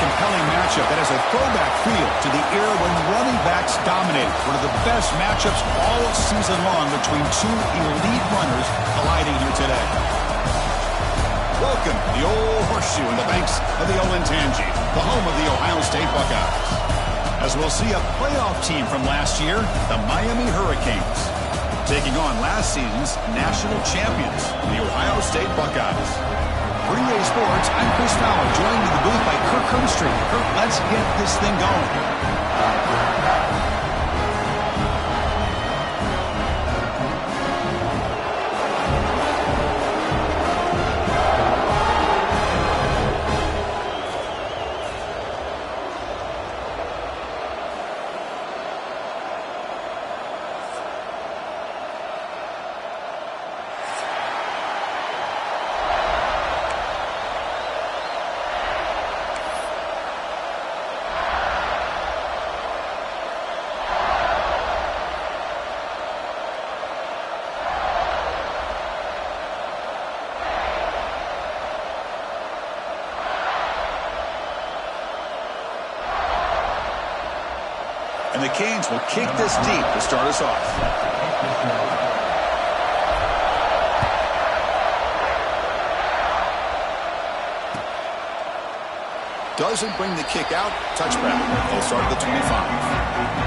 compelling matchup that has a throwback feel to the era when running backs dominated. One of the best matchups all season long between two elite runners colliding here today. Welcome to the old horseshoe in the banks of the Olentangy, the home of the Ohio State Buckeyes. As we'll see a playoff team from last year, the Miami Hurricanes, taking on last season's national champions, the Ohio State Buckeyes. For EA Sports, I'm Chris Fowler, joined in the booth by Kirk Hermstreet. Kirk, let's get this thing going. And the Canes will kick this deep to start us off. Doesn't bring the kick out. Touchback. They'll start at the 25.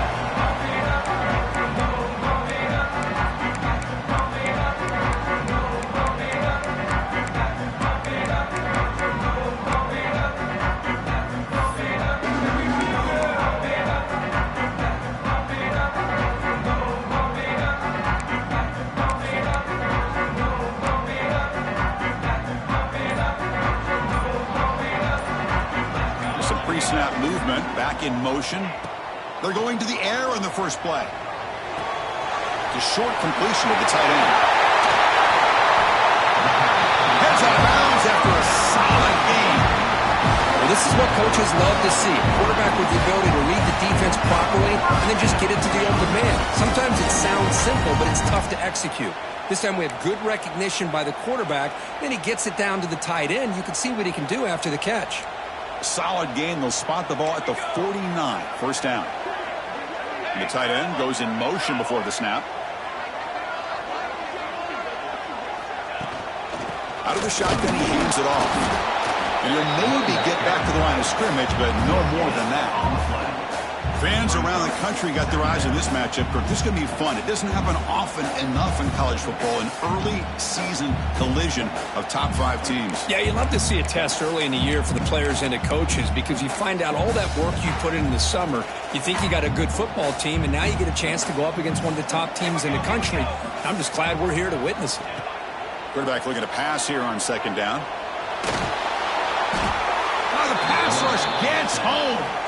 Snap movement, back in motion. They're going to the air on the first play. The short completion of the tight end. Heads out of bounds after a solid game. Well, this is what coaches love to see. A quarterback with the ability to read the defense properly and then just get it to the open man. Sometimes it sounds simple, but it's tough to execute. This time we have good recognition by the quarterback. Then he gets it down to the tight end. You can see what he can do after the catch. Solid gain. They'll spot the ball at the 49. First down. And the tight end goes in motion before the snap. Out of the shotgun, he hands it off. And he'll maybe get back to the line of scrimmage, but no more than that. Fans around the country got their eyes on this matchup. This is going to be fun. It doesn't happen often enough in college football, an early season collision of top 5 teams. Yeah, you love to see a test early in the year for the players and the coaches because you find out all that work you put in the summer. You think you got a good football team, and now you get a chance to go up against one of the top teams in the country. I'm just glad we're here to witness it. Quarterback looking to pass here on second down. Now the pass rush gets home.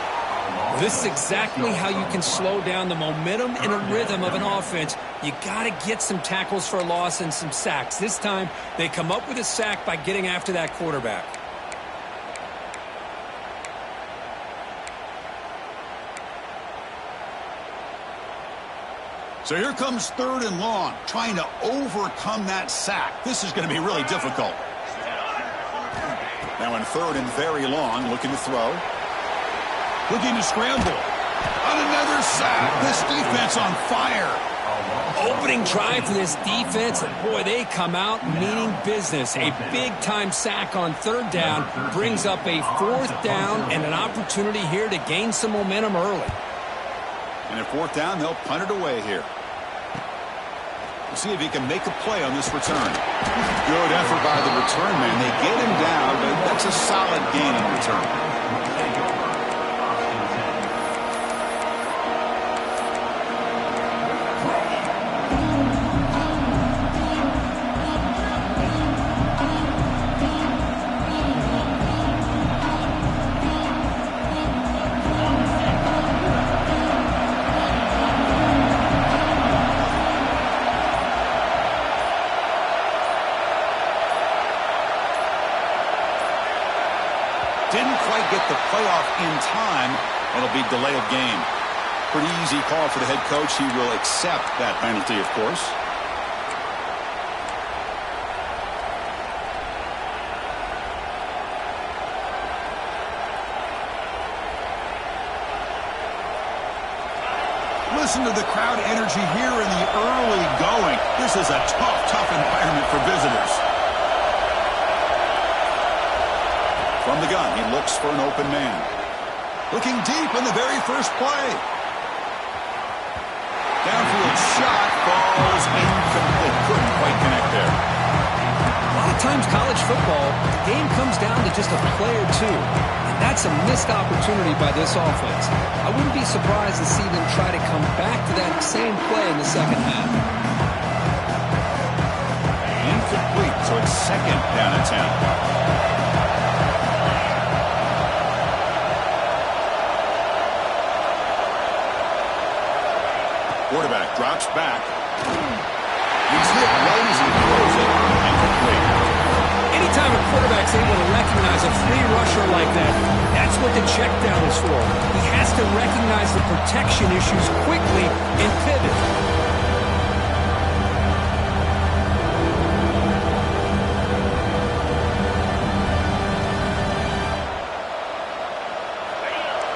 This is exactly how you can slow down the momentum and a rhythm of an offense. You got to get some tackles for a loss and some sacks. This time, they come up with a sack by getting after that quarterback. So here comes 3rd and long, trying to overcome that sack. This is going to be really difficult. Now in 3rd and very long, looking to throw. Looking to scramble. On another sack. This defense on fire. Opening drive for this defense, and boy, they come out meaning business. A big-time sack on 3rd down brings up a 4th down and an opportunity here to gain some momentum early. And at 4th down, they'll punt it away here. We'll see if he can make a play on this return. Good effort by the return man. They get him down, but that's a solid gain in return. Didn't quite get the playoff in time. It'll be delay of game. Pretty easy call for the head coach. He will accept that penalty, of course. Listen to the crowd energy here in the early going. This is a tough environment for visitors. From the gun, he looks for an open man. Looking deep in the very first play. Downfield shot falls incomplete. Couldn't quite connect there. A lot of times college football, the game comes down to just a play or two. And that's a missed opportunity by this offense. I wouldn't be surprised to see them try to come back to that same play in the second half. Incomplete, so it's second down and 10. Quarterback drops back. He's hit right as he throws it. Incomplete. Anytime a quarterback's able to recognize a free rusher like that, that's what the check down is for. He has to recognize the protection issues quickly and pivot.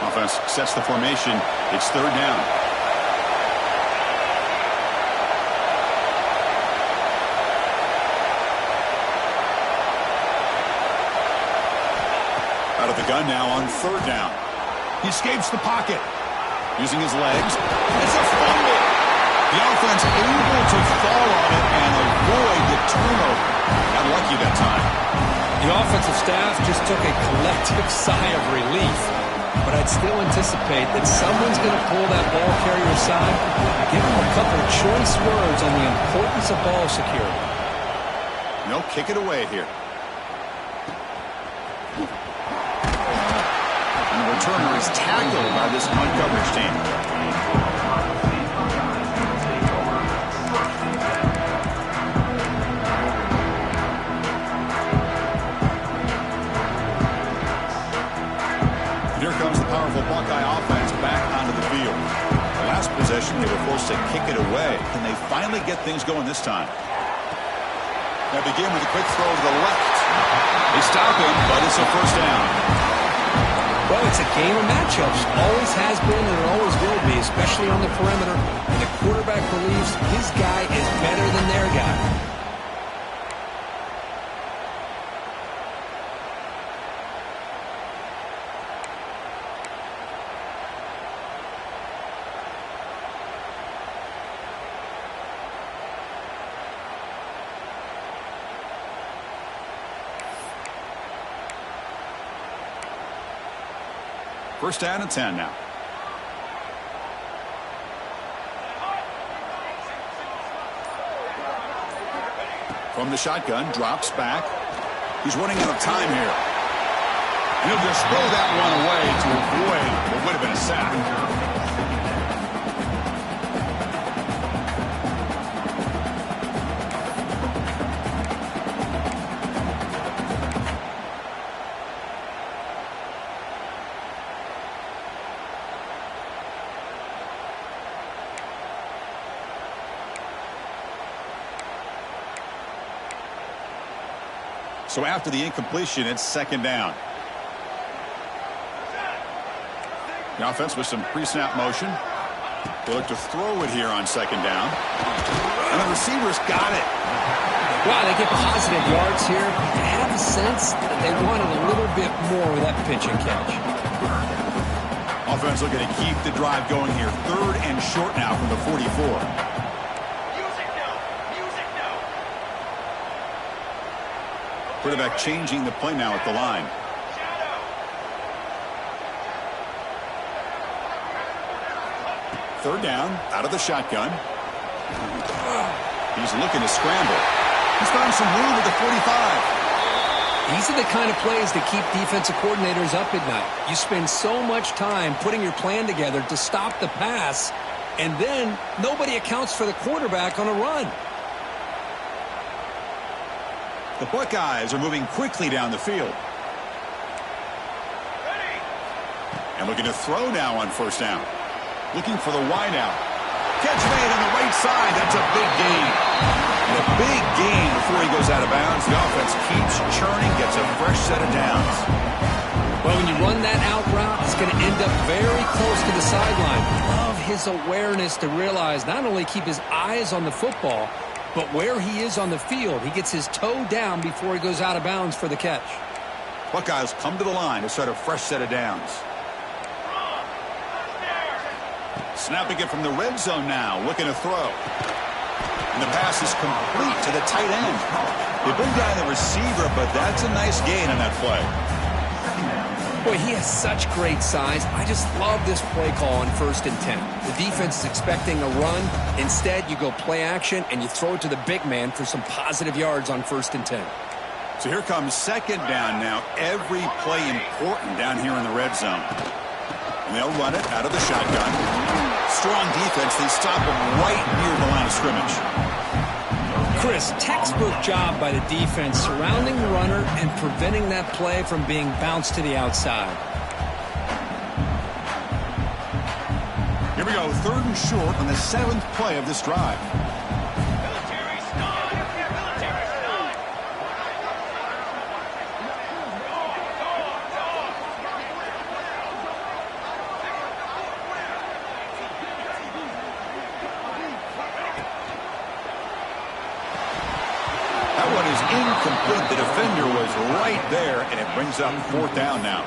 Offense sets the formation. It's third down. Out of the gun now on third down. He escapes the pocket. Using his legs. It's a fumble. The offense able to fall on it and avoid the turnover. Got lucky that time. The offensive staff just took a collective sigh of relief. But I'd still anticipate that someone's going to pull that ball carrier aside and give him a couple of choice words on the importance of ball security. No, kick it away here. Returner is tackled by this punt coverage team. Here comes the powerful Buckeye offense back onto the field. The last possession, they were forced to kick it away. Can they finally get things going this time? They begin with a quick throw to the left. They stop it, but it's a first down. Well, it's a game of matchups. Always has been and it always will be, especially on the perimeter. And the quarterback believes his guy is better than their guy. First down and 10 now. From the shotgun, drops back. He's running out of time here. And he'll just throw that one away to avoid what would have been a sack. So after the incompletion, it's second down. The offense with some pre-snap motion. They look to throw it here on second down. And the receivers got it. Wow, they get positive yards here. I have a sense that they wanted a little bit more with that pitch and catch. Offense looking to keep the drive going here. Third and short now from the 44. Quarterback changing the play now at the line. Third down, out of the shotgun. He's looking to scramble. He's found some room at the 45. These are the kind of plays that keep defensive coordinators up at night. You spend so much time putting your plan together to stop the pass, and then nobody accounts for the quarterback on a run. The Buckeyes are moving quickly down the field. And looking to throw now on first down. Looking for the wideout. Catch made on the right side. That's a big gain. And a big gain before he goes out of bounds. The offense keeps churning, gets a fresh set of downs. Well, when you run that out route, it's going to end up very close to the sideline. Love his awareness to realize not only keep his eyes on the football, but where he is on the field. He gets his toe down before he goes out of bounds for the catch. Buckeyes come to the line to start a fresh set of downs. Snapping it from the red zone now, looking to throw. And the pass is complete to the tight end. They bring down the receiver, but that's a nice gain on that play. Boy, he has such great size. I just love this play call on 1st and 10. The defense is expecting a run. Instead, you go play action, and you throw it to the big man for some positive yards on 1st and 10. So here comes 2nd down now. Every play important down here in the red zone. And they'll run it out of the shotgun. Strong defense. They stop him right near the line of scrimmage. Chris, textbook job by the defense surrounding the runner and preventing that play from being bounced to the outside. Here we go, 3rd and short on the 7th play of this drive. Incomplete. The defender was right there, and it brings up 4th down now.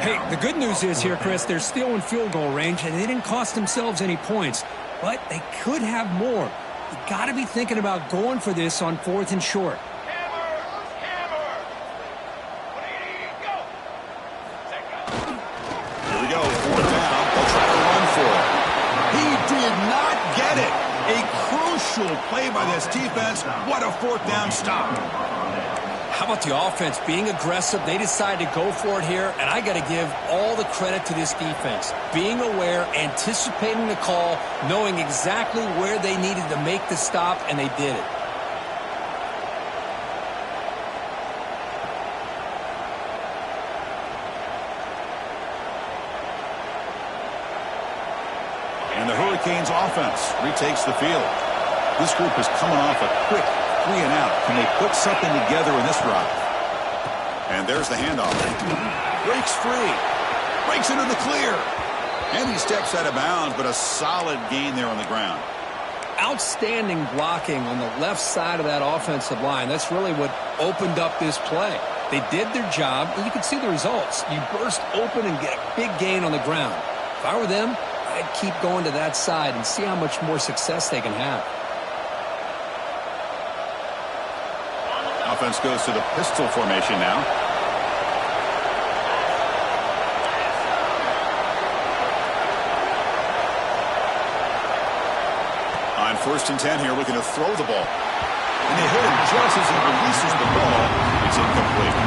Hey, the good news is here, Chris, they're still in field goal range, and they didn't cost themselves any points, but they could have more. You got to be thinking about going for this on 4th and short. Here we go, 4th down. They'll try to run for it. He did not get it. A crucial play by this defense. What a 4th down stop. How about the offense being aggressive? They decided to go for it here, and I got to give all the credit to this defense. Being aware, anticipating the call, knowing exactly where they needed to make the stop, and they did it. And the Hurricanes offense retakes the field. This group is coming off a quick 3 and out. Can they put something together in this drive? And there's the handoff. Breaks free. Breaks into the clear. And he steps out of bounds, but a solid gain there on the ground. Outstanding blocking on the left side of that offensive line. That's really what opened up this play. They did their job, and you can see the results. You burst open and get a big gain on the ground. If I were them, I'd keep going to that side and see how much more success they can have. Offense goes to the pistol formation now. On 1st and 10 here, looking to throw the ball. And they hit him just as he releases the ball. It's incomplete.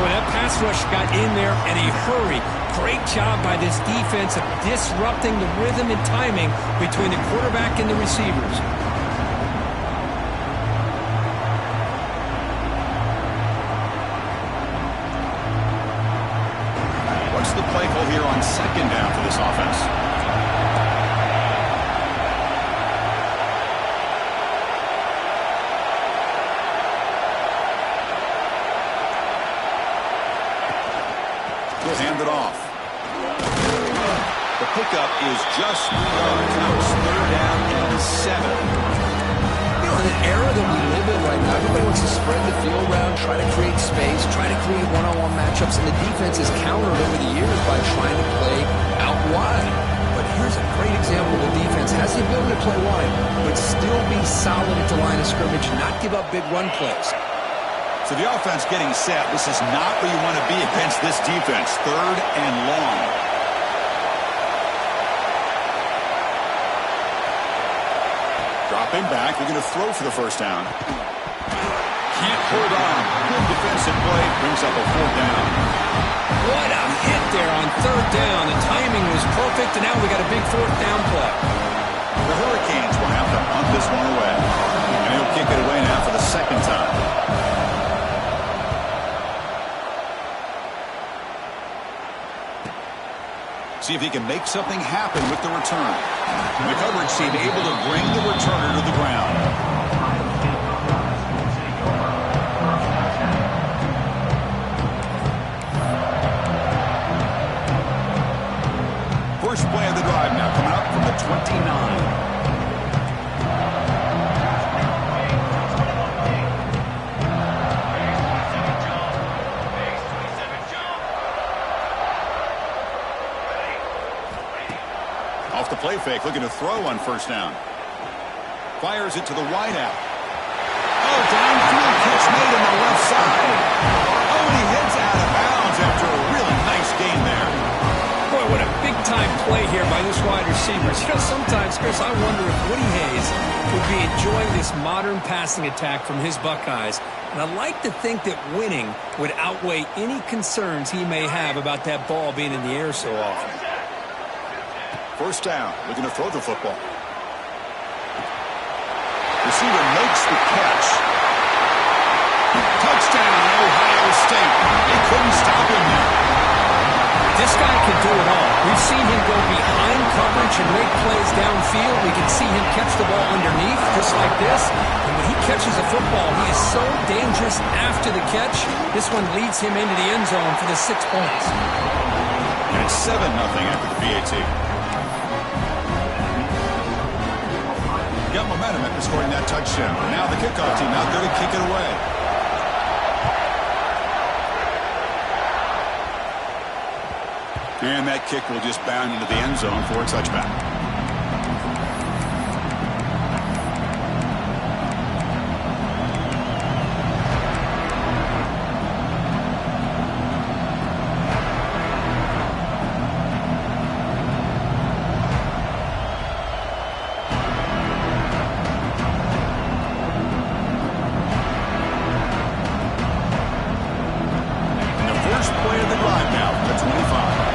Boy, that pass rush got in there in a hurry. Great job by this defense of disrupting the rhythm and timing between the quarterback and the receivers. What's the play call here on 2nd down for this offense? He'll hand it off. The pickup is just 3 yards. Now it's 3rd down and 7. You know, in an era that we live in right now, everybody wants to spread the field around, try to create space, try to create one-on-one matchups, and the defense has countered over the years by trying to play out wide. But here's a great example of the defense. Has the ability to play wide, but still be solid at the line of scrimmage, not give up big run plays. So the offense getting set. This is not where you want to be against this defense. 3rd and long. Dropping back. They're going to throw for the 1st down. Can't hold on. Good defensive play. Brings up a 4th down. What a hit there on 3rd down. The timing was perfect, and now we got a big 4th down play. The Hurricanes will have to punt this one away. And he'll kick it away now for the 2nd time. See if he can make something happen with the return. And the coverage team able to bring the returner to the ground. play fake, looking to throw on first down. Fires it to the wideout. Oh, downfield catch made on the left side. Oh, and he heads out of bounds after a really nice game there. Boy, what a big-time play here by this wide receiver. You know, sometimes, Chris, I wonder if Woody Hayes would be enjoying this modern passing attack from his Buckeyes. And I like to think that winning would outweigh any concerns he may have about that ball being in the air so often. First down, looking to throw the football. Receiver makes the catch. Touchdown, Ohio State. They couldn't stop him there. This guy can do it all. We've seen him go behind coverage and make plays downfield. We can see him catch the ball underneath, just like this. And when he catches a football, he is so dangerous after the catch. This one leads him into the end zone for the 6 points. And it's 7-0 after the PAT. Got momentum after scoring that touchdown. Now the kickoff team out there to kick it away. And that kick will just bound into the end zone for a touchback. And the first play of the drive now, the 25.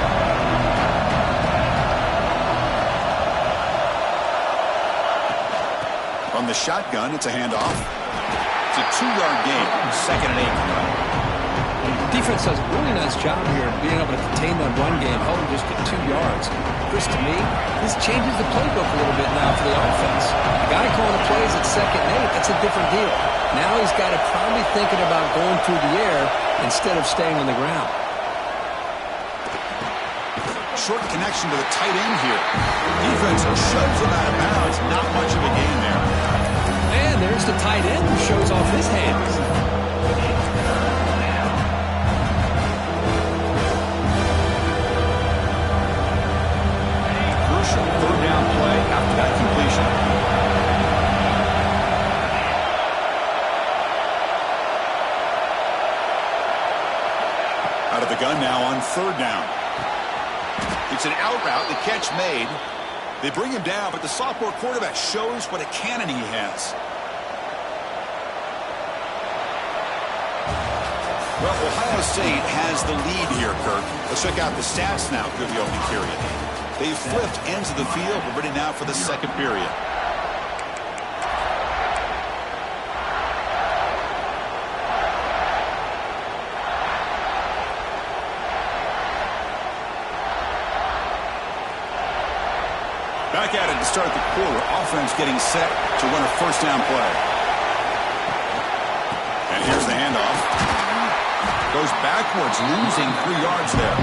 From the shotgun, it's a handoff. It's a 2-yard gain. 2nd and 8. Defense does a really nice job here of being able to contain that run game, held him just to 2 yards. Chris, to me, this changes the playbook a little bit now for the offense. The guy calling the plays at 2nd and 8, that's a different deal. Now he's got to probably thinking about going through the air instead of staying on the ground. Short connection to the tight end here. Defense shoves him out of bounds. Not much of a gain there. And there's the tight end who shows off his hands. Crucial 3rd down play after that completion. Out of the gun now on 3rd down. It's an out route, the catch made. They bring him down, but the sophomore quarterback shows what a cannon he has. Well, Ohio State has the lead here, Kirk. Let's check out the stats now through the opening period. They've flipped ends of the field. We're ready now for the 2nd period. Back at it to start the quarter. Offense getting set to run a 1st down play. And here's the handoff. Goes backwards, losing 3 yards there.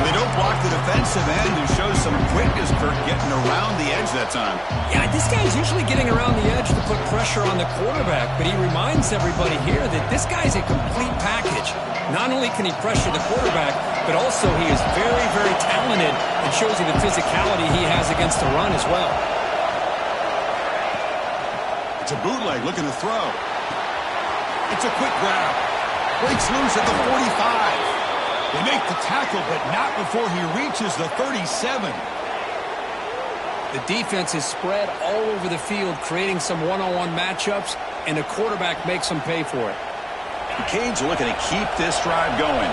They don't block the defensive end and show some quickness, Kirk, getting around the edge that time. Yeah, this guy's usually getting around the edge to put pressure on the quarterback, but he reminds everybody here that this guy's a complete package. Not only can he pressure the quarterback, but also he is very, very talented and shows you the physicality he has against the run as well. It's a bootleg looking to throw. It's a quick grab. Breaks loose at the 45. They make the tackle, but not before he reaches the 37. The defense is spread all over the field, creating some one-on-one matchups, and the quarterback makes them pay for it. The Canes are looking to keep this drive going.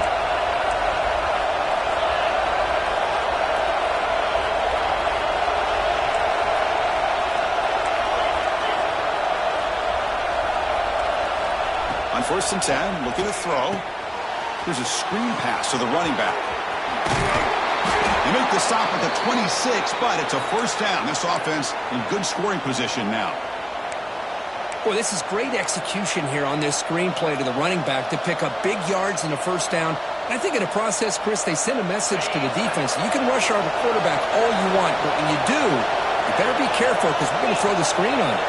On 1st and 10, looking to throw. There's a screen pass to the running back. They make the stop at the 26, but it's a 1st down. This offense in good scoring position now. Boy, this is great execution here on this screenplay to the running back to pick up big yards in the 1st down. And I think in the process, Chris, they send a message to the defense. You can rush our quarterback all you want, but when you do, you better be careful because we're going to throw the screen on you.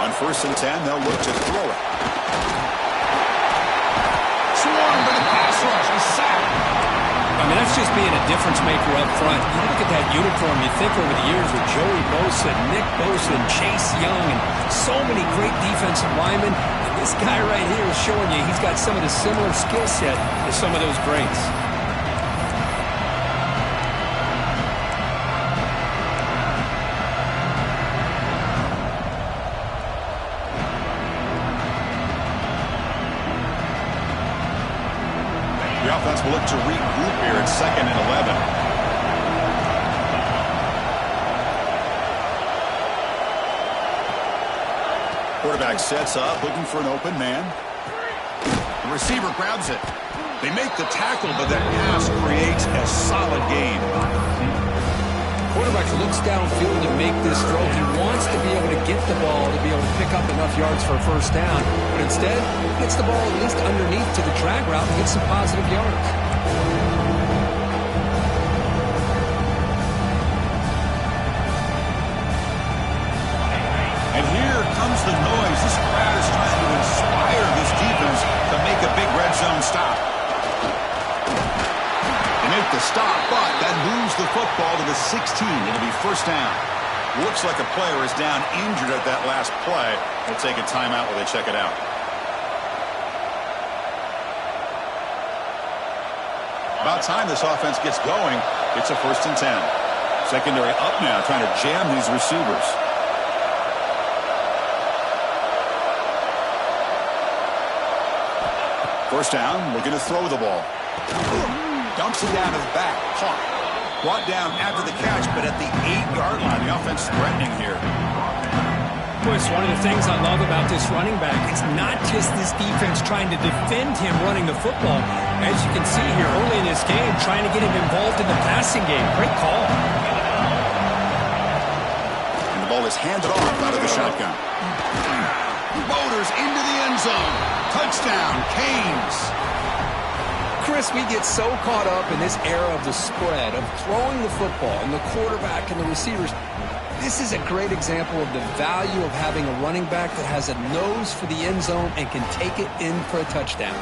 On 1st and 10, they'll look to throw it. Swarmed by the pass rush. A sack. I mean, that's just being a difference maker up front. You look at that uniform, you think over the years with Joey Bosa, Nick Bosa, and Chase Young, and so many great defensive linemen. And this guy right here is showing you he's got some of the similar skill set as some of those greats. The offense will look to regroup here at 2nd and 11. Quarterback sets up, looking for an open man. The receiver grabs it. They make the tackle, but that pass creates a solid gain. Quarterback looks downfield to make this throw. He wants to be able to get the ball to be able to pick up enough yards for a first down. But instead, he gets the ball at least underneath to the drag route and gets some positive yards. And here comes the noise. This crowd is trying to inspire this defense to make a big red zone stop. Make the stop, but that moves the football to the 16. It'll be first down. Looks like a player is down injured at that last play. They'll take a timeout while they check it out. About time this offense gets going. It's a 1st and 10. Secondary up now, trying to jam these receivers. First down, looking to throw the ball. Dumps it down to the back. Caught. Brought down after the catch, but at the 8-yard line. The offense threatening here. Boy, it's one of the things I love about this running back. It's not just this defense trying to defend him running the football. As you can see here early in this game, trying to get him involved in the passing game. Great call. And the ball is handed off out of the shotgun. Motors into the end zone. Touchdown, Canes. Chris, we get so caught up in this era of the spread, of throwing the football, and the quarterback and the receivers. This is a great example of the value of having a running back that has a nose for the end zone and can take it in for a touchdown.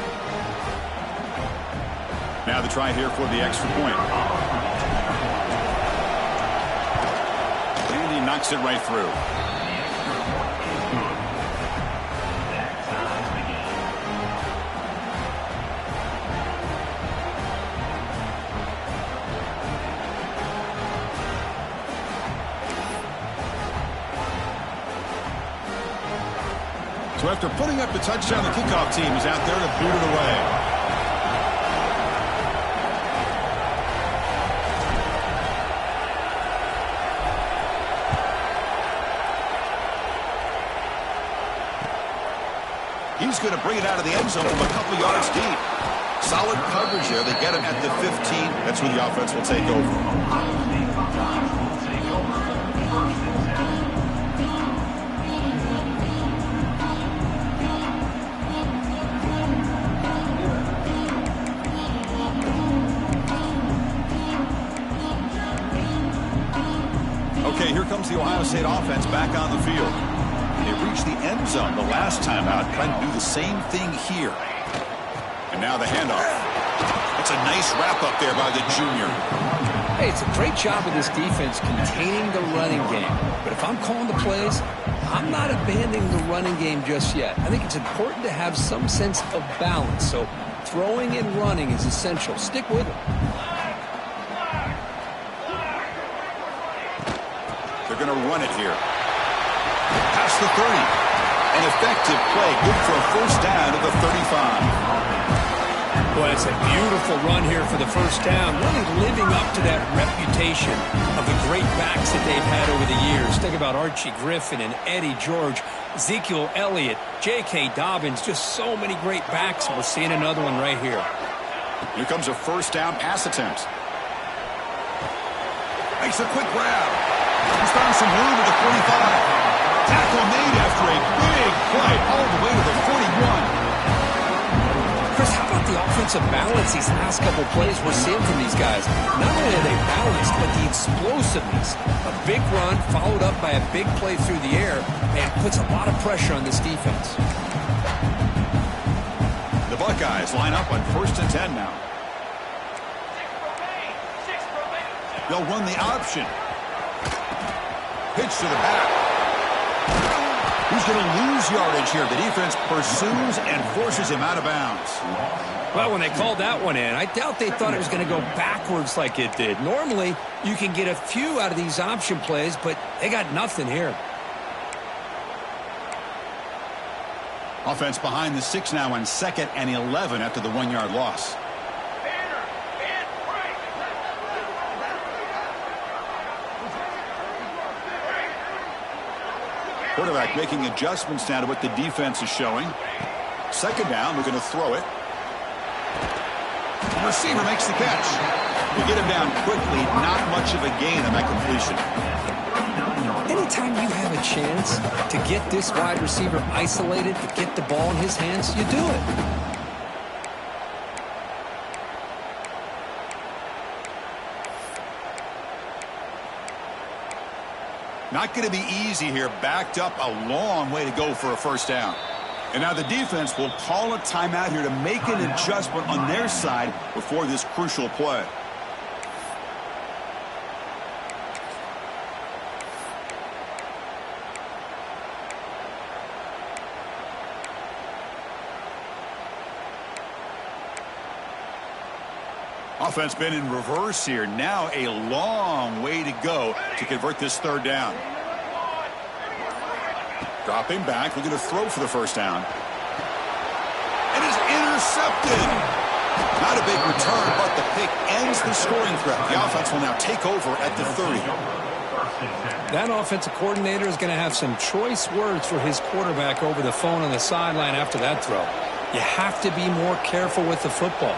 Now the try here for the extra point. And he knocks it right through. So after putting up the touchdown, the kickoff team is out there to boot it away. He's going to bring it out of the end zone from a couple yards deep. Solid coverage there. They get him at the 15. That's where the offense will take over. Okay, here comes the Ohio State offense back on the field. They reached the end zone the last time out, trying to do the same thing here. And now the handoff. It's a nice wrap-up there by the junior. Hey, it's a great job of this defense containing the running game. But if I'm calling the plays, I'm not abandoning the running game just yet. I think it's important to have some sense of balance. So throwing and running is essential. Stick with it. They're going to run it here. Past the 30. An effective play. Good for a first down at the 35. Boy, it's a beautiful run here for the first down. Really living up to that reputation of the great backs that they've had over the years. Think about Archie Griffin and Eddie George, Ezekiel Elliott, J.K. Dobbins. Just so many great backs. We're seeing another one right here. Here comes a first down pass attempt. Makes a quick grab. He's found some room at the 45. Tackle made after a big play all the way to the 41. Chris, how about the offensive balance these last couple plays we're seeing from these guys? Not only are they balanced, but the explosiveness. A big run followed up by a big play through the air, and puts a lot of pressure on this defense. The Buckeyes line up on 1st and 10 now. They'll run the option. Pitch to the back. He's going to lose yardage here. The defense pursues and forces him out of bounds. Well, when they called that one in, I doubt they thought it was going to go backwards like it did. Normally, you can get a few out of these option plays, but they got nothing here. Offense behind the 6 now on 2nd and 11 after the 1-yard loss. Quarterback making adjustments now to what the defense is showing. 2nd down, we're going to throw it. The receiver makes the catch. You get him down quickly, not much of a gain on that completion. Anytime you have a chance to get this wide receiver isolated, to get the ball in his hands, you do it. Not going to be easy here. Backed up a long way to go for a 1st down. And now the defense will call a timeout here to make an adjustment on their side before this crucial play. Offense been in reverse here. Now a long way to go to convert this 3rd down. Dropping back, looking to throw for the 1st down. It is intercepted. Not a big return, but the pick ends the scoring threat. The offense will now take over at the 30. That offensive coordinator is going to have some choice words for his quarterback over the phone on the sideline after that throw. You have to be more careful with the football.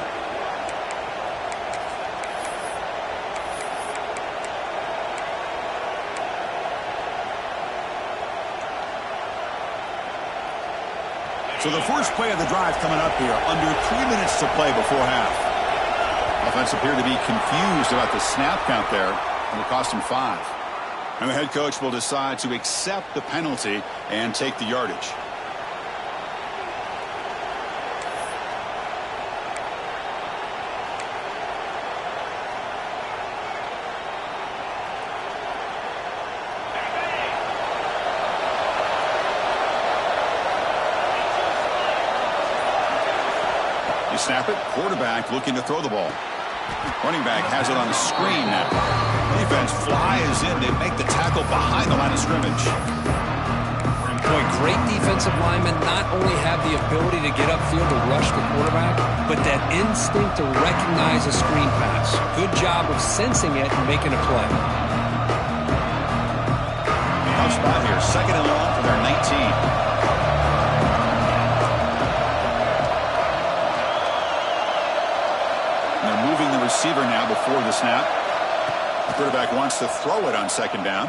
So the first play of the drive coming up here, under 3 minutes to play before half. Offense appeared to be confused about the snap count there, and it cost him 5. And the head coach will decide to accept the penalty and take the yardage. Snap it. Quarterback looking to throw the ball. Running back has it on the screen now. Defense flies in. They make the tackle behind the line of scrimmage. Boy, great defensive linemen not only have the ability to get upfield to rush the quarterback, but that instinct to recognize a screen pass. Good job of sensing it and making a play. Tough spot here. 2nd and long for their 19. Receiver now before the snap. The quarterback wants to throw it on 2nd down.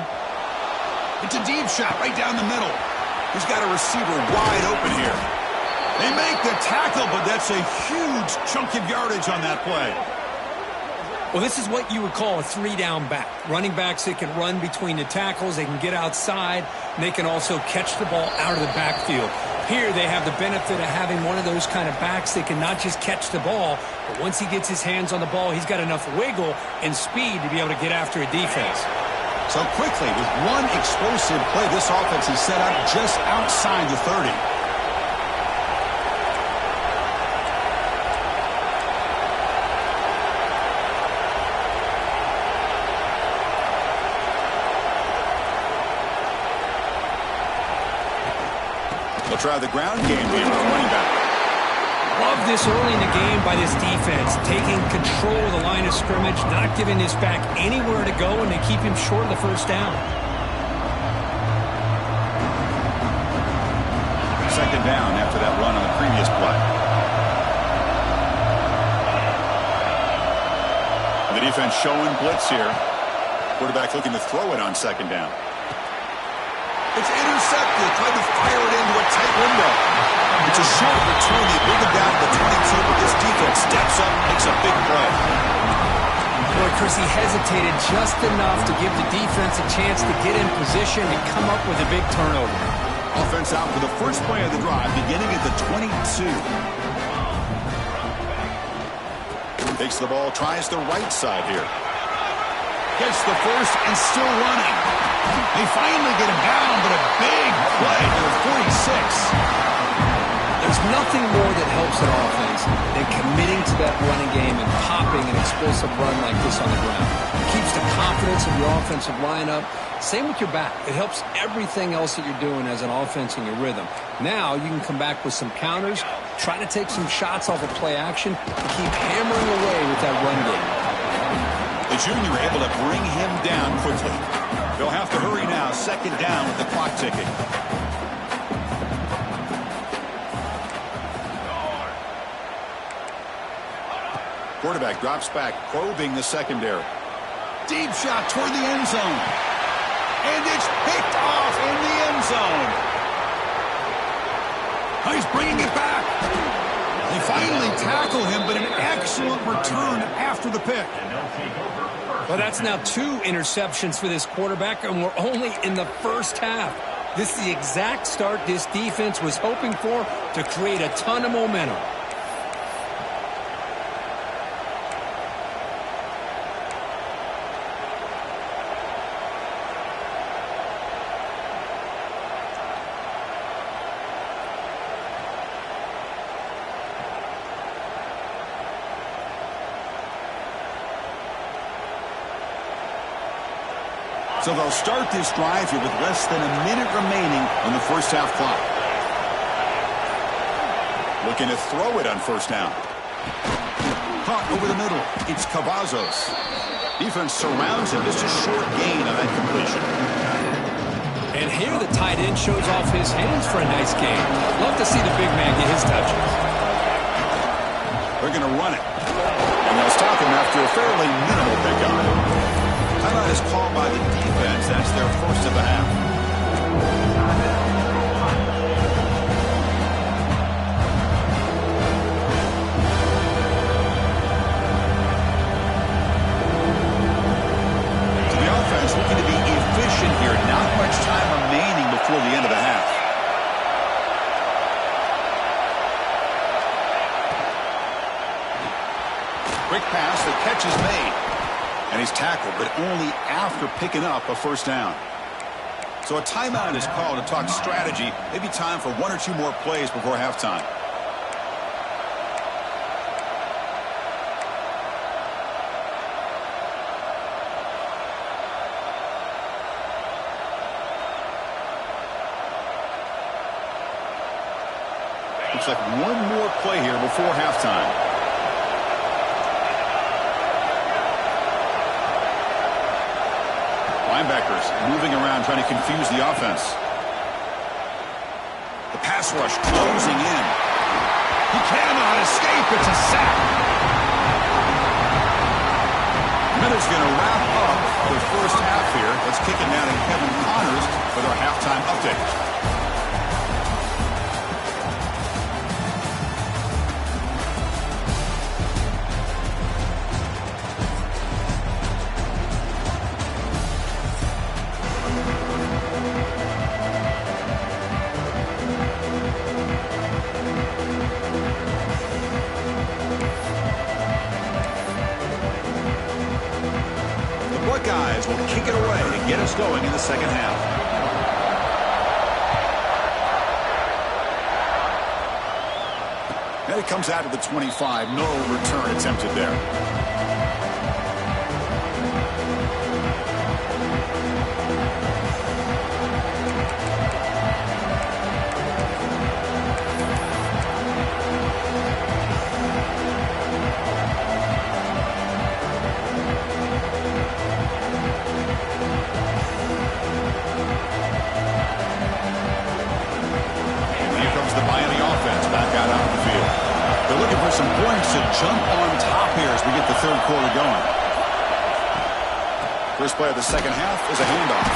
It's a deep shot right down the middle. He's got a receiver wide open here. They make the tackle, but that's a huge chunk of yardage on that play. Well, this is what you would call a 3-down back. Running backs that can run between the tackles, they can get outside, and they can also catch the ball out of the backfield. Here they have the benefit of having one of those kind of backs that can not just catch the ball, but once he gets his hands on the ball, he's got enough wiggle and speed to be able to get after a defense. So quickly, with one explosive play, this offense is set up just outside the 30. They'll try the ground game here with the running back. Love this early in the game by this defense, taking control of the line of scrimmage, not giving this back anywhere to go, and they keep him short of the 1st down. 2nd down after that run on the previous play. The defense showing blitz here. Quarterback looking to throw it on 2nd down. It's intercepted. Tried to fire it into a tight window. It's a short return. They bring him down to the 22, but this defense steps up, makes a big play. Boy, Chris, he hesitated just enough to give the defense a chance to get in position and come up with a big turnover. Offense out for the first play of the drive, beginning at the 22. Takes the ball, tries the right side here. Gets the first and still running. They finally get him down, but a big play to the 46. There's nothing more that helps an offense than committing to that running game and popping an explosive run like this on the ground. It keeps the confidence of your offensive lineup. Same with your back. It helps everything else that you're doing as an offense in your rhythm. Now you can come back with some counters, try to take some shots off of play action, and keep hammering away with that run game. The junior able to bring him down quickly. They'll have to hurry now. Second down with the clock ticking. Quarterback drops back, probing the secondary. Deep shot toward the end zone. And it's picked off in the end zone. He's bringing it back. They finally tackle him, but an excellent return after the pick. Well, that's now 2 interceptions for this quarterback, and we're only in the first half. This is the exact start this defense was hoping for to create a ton of momentum. So they'll start this drive here with less than a minute remaining on the first half clock. Looking to throw it on first down. Caught over the middle. It's Cavazos. Defense surrounds him. Just a short gain on that completion. And here the tight end shows off his hands for a nice gain. Love to see the big man get his touches. They're going to run it. And they'll stop him after a fairly minimal pickup. Timeout is called by the defense. That's their first of the half. So the offense looking to be efficient here. Not much time remaining before the end of the half. Quick pass. The catch is made. And he's tackled, but only after picking up a first down. So a timeout is called to talk strategy. Maybe time for 1 or 2 more plays before halftime. Looks like 1 more play here before halftime. Linebackers moving around, trying to confuse the offense. The pass rush closing in. He cannot escape. It's a sack. Minutes going to wrap up the first half here. Let's kick it down to Kevin Connors with our halftime update. Buckeyes will kick it away to get us going in the second half. And it comes out to the 25. No return attempted there. Some points to jump on top here as we get the third quarter going. First play of the second half is a handoff.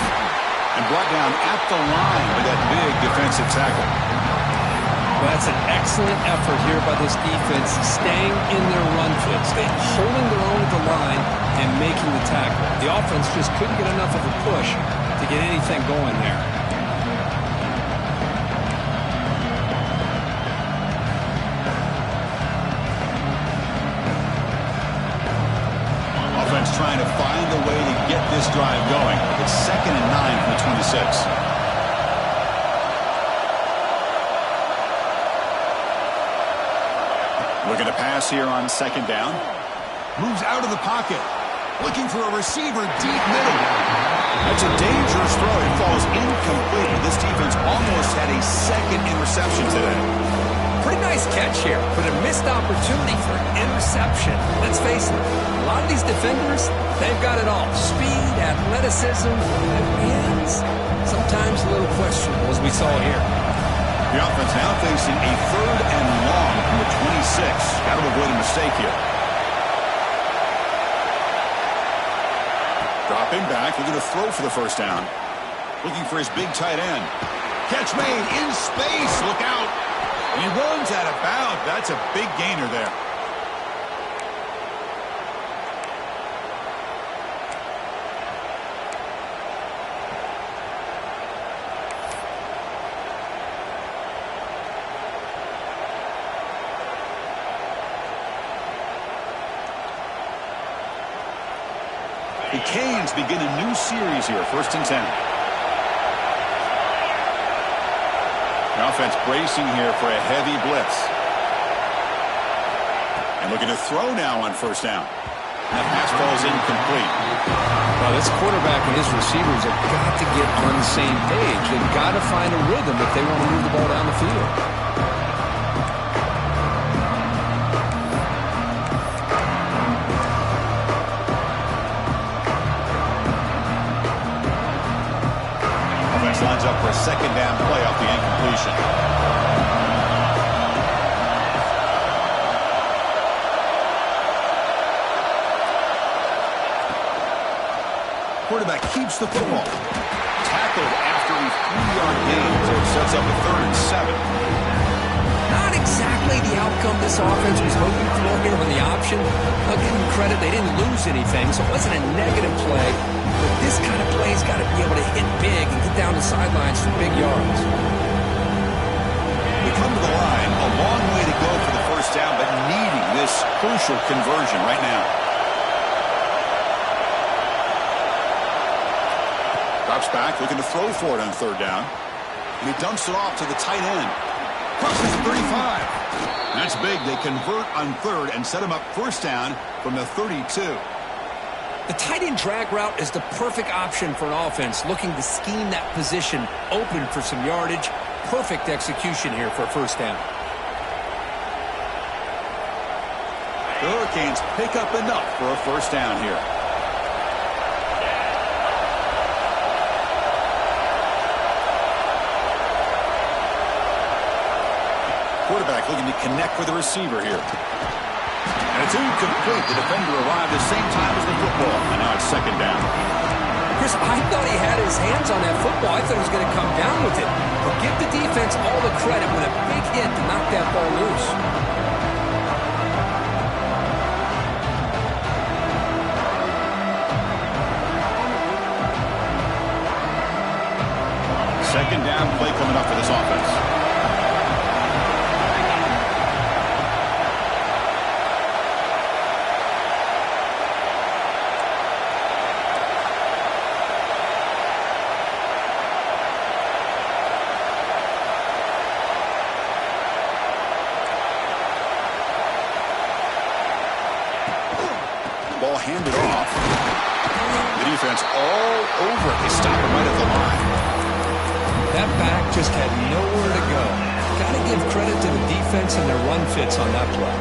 And brought down at the line with that big defensive tackle. Well, that's an excellent effort here by this defense, staying in their run fit, holding their own at the line and making the tackle. The offense just couldn't get enough of a push to get anything going there. Trying to find a way to get Looking to pass here on second down. Moves out of the pocket. Looking for a receiver deep middle. That's a dangerous throw. It falls incomplete. This defense almost had a second interception today. Pretty nice catch here, but a missed opportunity for an interception. Let's face it, a lot of these defenders, they've got it all. Speed, athleticism, hands, sometimes a little questionable, as we saw here. The offense now facing a 3rd and long from the 26. Got to avoid a mistake here. Dropping back, looking to throw for the first down. Looking for his big tight end. Catch made in space. Look out. And he runs out of bounds. That's a big gainer there. The Canes begin a new series here, 1st and 10. The offense bracing here for a heavy blitz. And looking to throw now on 1st down. That pass ball is incomplete. Well, this quarterback and his receivers have got to get on the same page. They've got to find a rhythm if they want to move the ball down the field. Lines up for a 2nd down play off the incompletion. Quarterback keeps the football. Tackled after a 3-yard gain, so it sets up a 3rd and 7. Not exactly the outcome this offense was hoping for here on the option. I'll give them credit, they didn't lose anything, so it wasn't a negative play. But this kind of play has got to be able to hit big and get down the sidelines for big yards. We come to the line, a long way to go for the first down, but needing this crucial conversion right now. Drops back, looking to throw for it on 3rd down. And he dumps it off to the tight end. Crosses the 35. That's big. They convert on 3rd and set him up 1st down from the 32. The tight end drag route is the perfect option for an offense looking to scheme that position open for some yardage. Perfect execution here for a 1st down. The Hurricanes pick up enough for a 1st down here. Quarterback looking to connect with the receiver here. And it's incomplete. The defender arrived the same time as the football. And now it's 2nd down. Chris, I thought he had his hands on that football. I thought he was going to come down with it. But give the defense all the credit with a big hit to knock that ball loose. Second down play coming up for this offense. Ball handed off. The defense all over it. They stop him right at the line. That back just had nowhere to go. Got to give credit to the defense and their run fits on that play.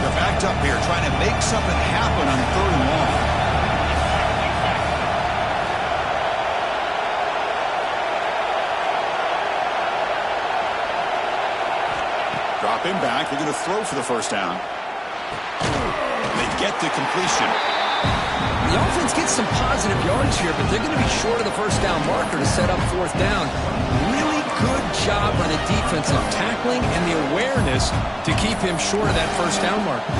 They're backed up here trying to make something happen on 3rd and long. Dropping back, they're going to throw for the 1st down. They get the completion. The offense gets some positive yards here, but they're going to be short of the 1st down marker to set up 4th down. Really good job by the defensive tackling and the awareness to keep him short of that 1st down marker.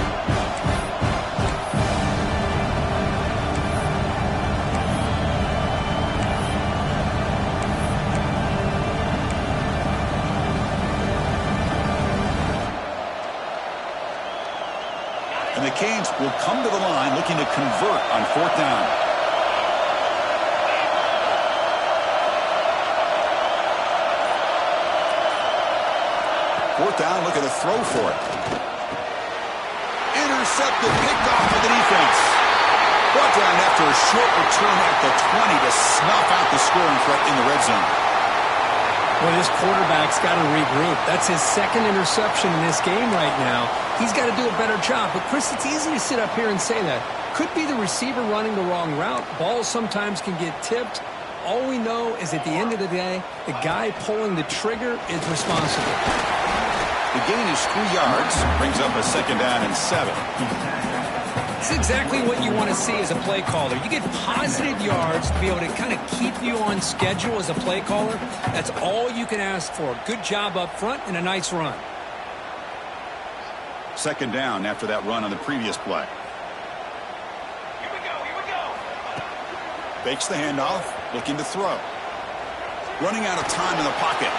And the Canes will come to the line looking to convert on 4th down. Fourth down, looking to throw for it. Intercepted, picked off by the defense. Brought down after a short return at the 20 to snuff out the scoring threat in the red zone. Well, this quarterback's got to regroup. That's his second interception in this game right now. He's got to do a better job. But, Chris, it's easy to sit up here and say that. Could be the receiver running the wrong route. Balls sometimes can get tipped. All we know is at the end of the day, the guy pulling the trigger is responsible. The gain is 3 yards. Brings up a 2nd down and 7. It's exactly what you want to see as a play caller. You get positive yards to be able to kind of keep you on schedule as a play caller. That's all you can ask for. Good job up front and a nice run. 2nd down after that run on the previous play. Here we go. Fakes the handoff, looking to throw. Running out of time in the pocket.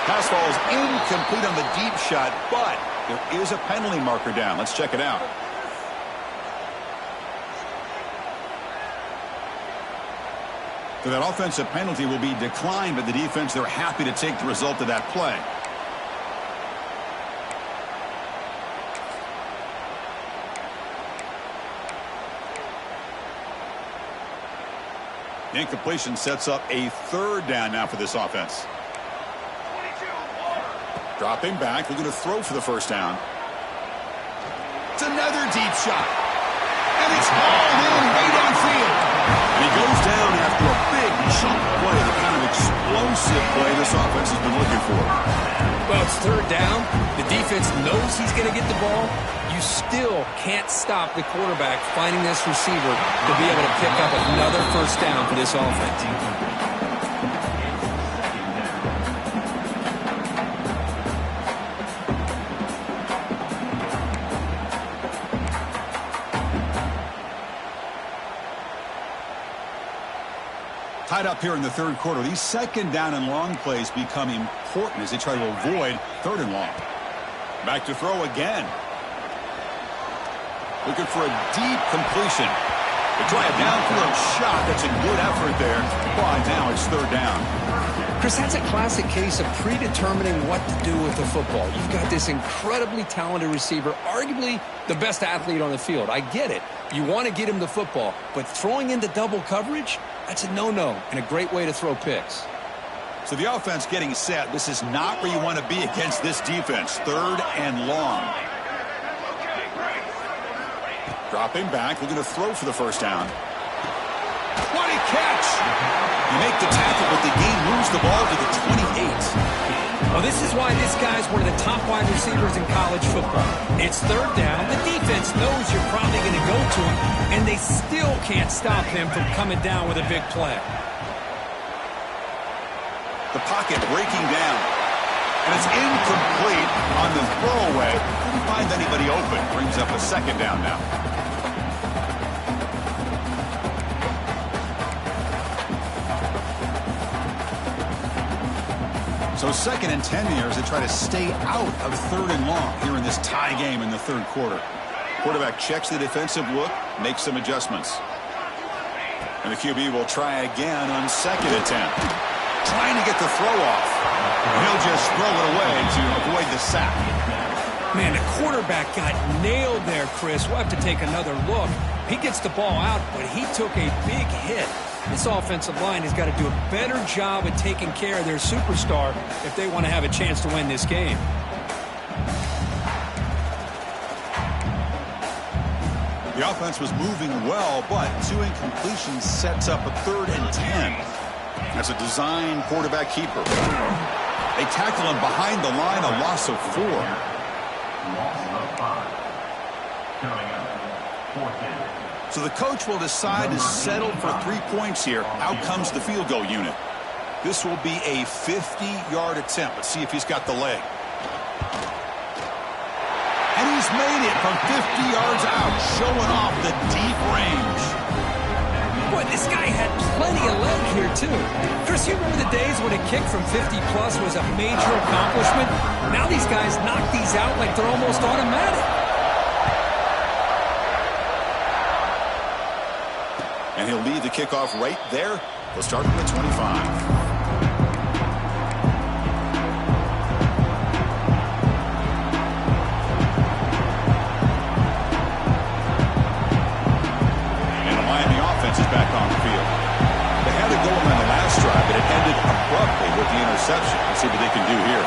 Pass falls incomplete on the deep shot, but there is a penalty marker down. Let's check it out. So that offensive penalty will be declined by the defense. They're happy to take the result of that play. Incompletion sets up a 3rd down now for this offense. Dropping back, looking to throw for the 1st down. It's another deep shot. And it's hauled in way downfield. And he goes down after a big chunk play, the kind of explosive play this offense has been looking for. Well, it's 3rd down. The defense knows he's going to get the ball. You still can't stop the quarterback finding this receiver to be able to pick up another 1st down for this offense. Tied up here in the 3rd quarter. These 2nd down and long plays become important as they try to avoid 3rd and long. Back to throw again. Looking for a deep completion. They try a downfield shot. That's a good effort there. But now it's 3rd down. Chris, that's a classic case of predetermining what to do with the football. You've got this incredibly talented receiver, arguably the best athlete on the field. I get it. You want to get him the football, but throwing into double coverage, that's a no-no and a great way to throw picks. So the offense getting set. This is not where you want to be against this defense. 3rd and long. Dropping back, looking to throw for the 1st down. What a catch! You make the tackle, but the game moves the ball to the 28. Well, this is why this guy's one of the top wide receivers in college football. It's 3rd down. The defense knows you're probably going to go to him, and they still can't stop him from coming down with a big play. The pocket breaking down. And it's incomplete on the throwaway. Couldn't find anybody open. Brings up a 2nd down now. So 2nd and 10 here as they try to stay out of 3rd and long here in this tie game in the 3rd quarter. Quarterback checks the defensive look, makes some adjustments. And the QB will try again on 2nd attempt. Trying to get the throw off. And he'll just throw it away to avoid the sack. Man, the quarterback got nailed there, Chris. We'll have to take another look. He gets the ball out, but he took a big hit. This offensive line has got to do a better job at taking care of their superstar if they want to have a chance to win this game. The offense was moving well, but 2 incompletions sets up a 3rd and 10. As a design quarterback keeper. They tackle him behind the line, a loss of 4. So the coach will decide to settle for 3 points here. Out comes the field goal unit. This will be a 50-yard attempt. Let's see if he's got the leg. And he's made it from 50 yards out, showing off the deep range. Boy, this guy had plenty of leg here, too. Chris, you remember the days when a kick from 50-plus was a major accomplishment? Now these guys knock these out like they're almost automatic. will be the kickoff right there. They'll start from the 25. Is back on the field. They had a goal on the last drive, but it ended abruptly with the interception. Let's see what they can do here.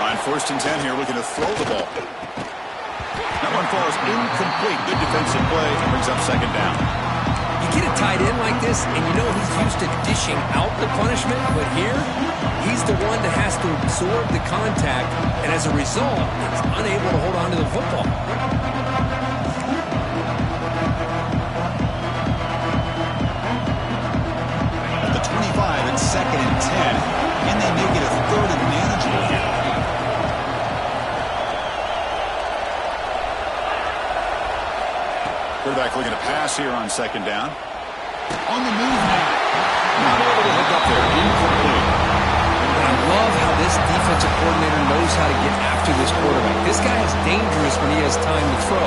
On 1st and 10 here, looking to throw the ball. That one falls incomplete. Good defensive play and brings up 2nd down. You get a tight end like this, and you know he's used to dishing out the punishment, but here, he's the one that has to absorb the contact, and as a result, he's unable to hold on to the football. It's 2nd and 10. Can they make it a 3rd and manageable here? Quarterback looking to pass here on 2nd down. On the move now. Not able to hook up there. Incomplete. I love how this defensive coordinator knows how to get after this quarterback. This guy is dangerous when he has time to throw.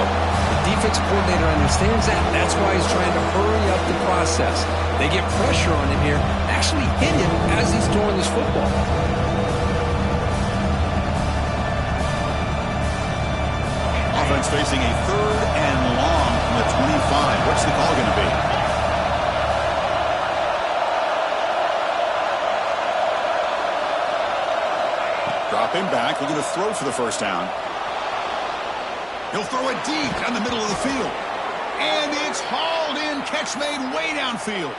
The defensive coordinator understands that. That's why he's trying to hurry up the process. They get pressure on him here, actually hit him as he's throwing this football. Offense facing a 3rd and long from the 25. What's the call going to be? Dropping back, looking to throw for the 1st down. He'll throw it deep down the middle of the field. And it's hauled in. Catch made way downfield.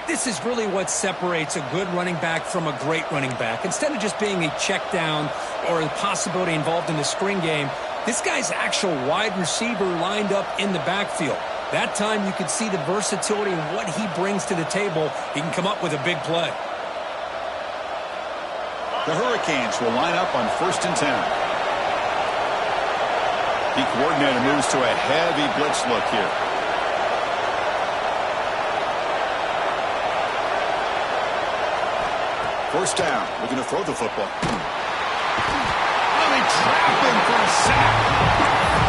This is really what separates a good running back from a great running back. Instead of just being a check down or a possibility involved in the screen game, this guy's actual wide receiver lined up in the backfield. That time you could see the versatility and what he brings to the table. He can come up with a big play. The Hurricanes will line up on 1st and 10. The coordinator moves to a heavy blitz look here. First down, looking to throw the football. Oh, they trap him for a sack.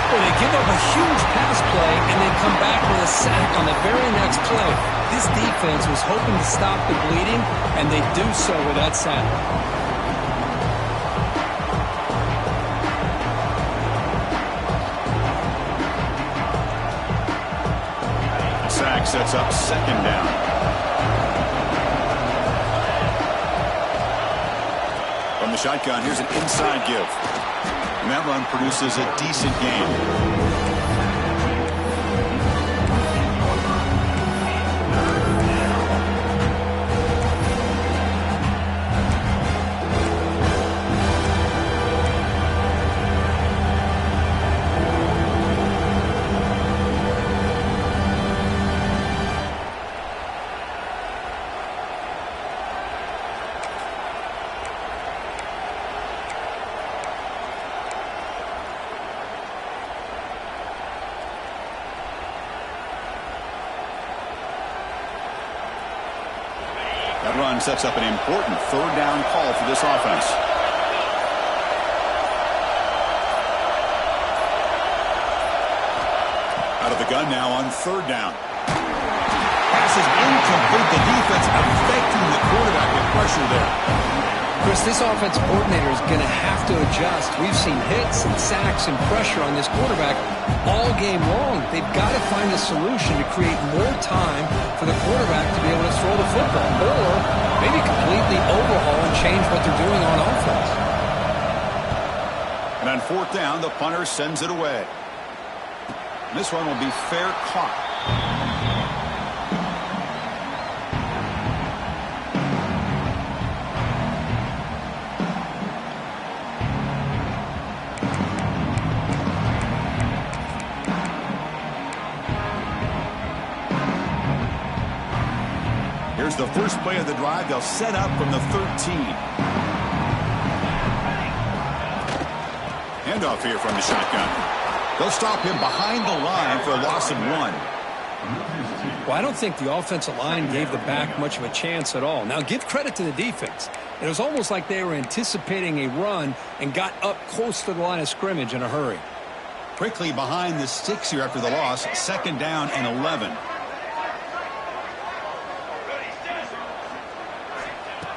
Well, they give up a huge pass play and then come back with a sack on the very next play. This defense was hoping to stop the bleeding, and they do so with that sack. Sack sets up 2nd down. From the shotgun, here's an inside give. And that run produces a decent gain. That run sets up an important 3rd down call for this offense. Out of the gun now on 3rd down. Pass is incomplete. The defense affecting the quarterback with pressure there. Chris, this offensive coordinator is going to have to adjust. We've seen hits and sacks and pressure on this quarterback all game long. They've got to find a solution to create more time for the quarterback to be able to throw the football, or maybe completely overhaul and change what they're doing on offense. And on 4th down, the punter sends it away. This one will be fair caught. Here's the first play of the drive. They'll set up from the 13. Handoff here from the shotgun. They'll stop him behind the line for a loss of 1. Well, I don't think the offensive line gave the back much of a chance at all. Now, give credit to the defense. It was almost like they were anticipating a run and got up close to the line of scrimmage in a hurry. Quickly behind the sticks here after the loss. Second down and 11.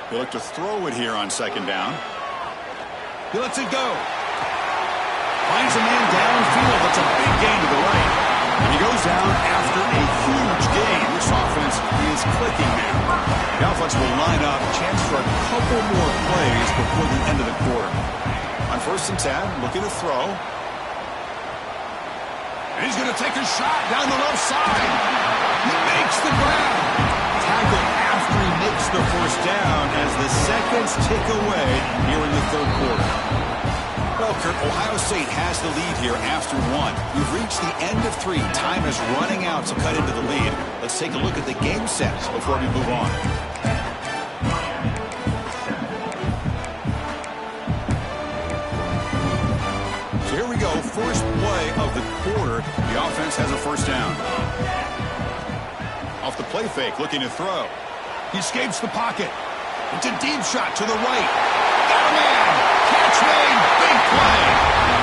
He look to throw it here on second down. He lets it go. Finds a man downfield. That's a big gain to the right. And he goes down after a huge gain. This offense is clicking now. The offense will line up. Chance for a couple more plays before the end of the quarter. On 1st and 10, looking to throw. And he's going to take a shot down the left side. He makes the grab. Tackle after he makes the first down as the seconds tick away here in the third quarter. Well, Kurt, Ohio State has the lead here after 1. We've reached the end of 3. Time is running out to cut into the lead. Let's take a look at the game sets before we move on. So here we go. First play of the quarter. The offense has a first down. Off the play fake, looking to throw. He escapes the pocket. It's a deep shot to the right. Got a man. Catch made. Big play.